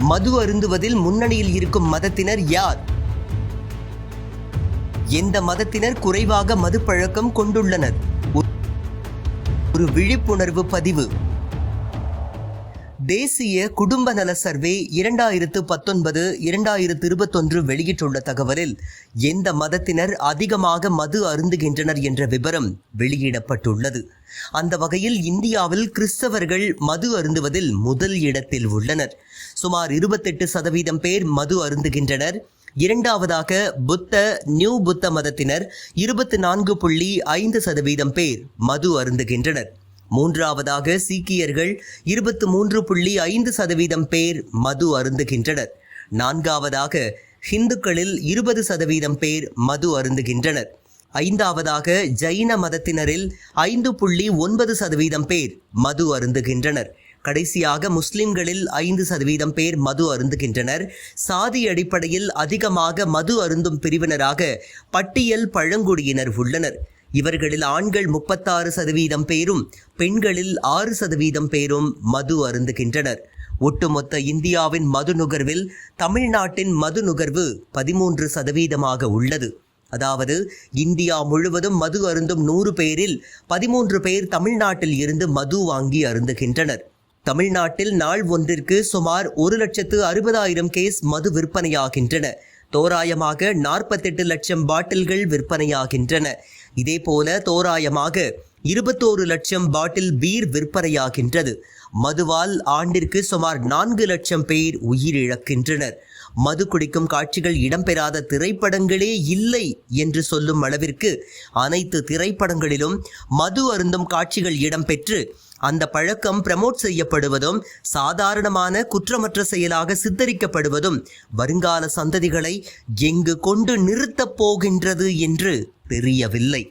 மது அருந்துவதில் முன்னணியில் இருக்கும் மதத்தினர் யார்? எந்த மதத்தினர் குறைவாக மது பழக்கம் கொண்டுள்ளனர்? ஒரு விழிப்புணர்வு பதிவு. தேசிய குடும்ப நல சர்வே 2019-2021 வெளியிட்டுள்ள தகவலில் எந்த மதத்தினர் அதிகமாக மது அருந்துகின்றனர் என்ற விபரம் வெளியிடப்பட்டுள்ளது. அந்த வகையில் இந்தியாவில் கிறிஸ்தவர்கள் மது அருந்துவதில் முதல் இடத்தில் உள்ளனர். சுமார் 28% பேர் மது அருந்துகின்றனர். இரண்டாவதாக நியூ புத்த மதத்தினர் 24.5% பேர் மது அருந்துகின்றனர். மூன்றாவதாக சீக்கியர்கள் 23.5% பேர் மது அருந்துகின்றனர். நான்காவதாக ஹிந்துக்களில் 20% பேர் மது அருந்துகின்றனர். ஐந்தாவதாக ஜைன மதத்தினரில் 5.9% பேர் மது அருந்துகின்றனர். கடைசியாக முஸ்லிம்களில் 5% பேர் மது அருந்துகின்றனர். சாதி அடிப்படையில் அதிகமாக மது அருந்தும் பிரிவினராக பட்டியல் பழங்குடியினர் உள்ளனர். இவர்களில் ஆண்கள் 36% பேரும் பெண்களில் 6% பேரும் மது அருந்துகின்றனர். ஒட்டுமொத்த இந்தியாவின் மது நுகர்வில் தமிழ்நாட்டின் மது நுகர்வு 13% உள்ளது. அதாவது இந்தியா முழுவதும் மது அருந்தும் 100 பேரில் 13 பேர் தமிழ்நாட்டில் இருந்து மது வாங்கி அருந்துகின்றனர். தமிழ்நாட்டில் நாள் ஒன்றிற்கு சுமார் 1,60,000 கேஸ் மது விற்பனையாகின்றன. தோராயமாக 48 லட்சம் பாட்டில்கள் விற்பனையாகின்றன. இதேபோல தோராயமாக 21 லட்சம் பாட்டில் பீர் விற்பனையாகின்றது. மதுவால் ஆண்டிற்கு சுமார் 4 லட்சம் பேர் உயிரிழக்கின்றனர். மது குடிக்கும் காட்சிகள் இடம்பெறாத திரைப்படங்களே இல்லை என்று சொல்லும் அளவிற்கு அனைத்து திரைப்படங்களிலும் மது அருந்தும் காட்சிகள் இடம்பெற்று அந்த பழக்கம் ப்ரமோட் செய்யப்படுவதும் சாதாரணமான குற்றமற்ற செயலாக சித்தரிக்கப்படுவதும் வருங்கால சந்ததிகளை எங்கு கொண்டு நிறுத்தப் போகின்றது என்று தெரியவில்லை.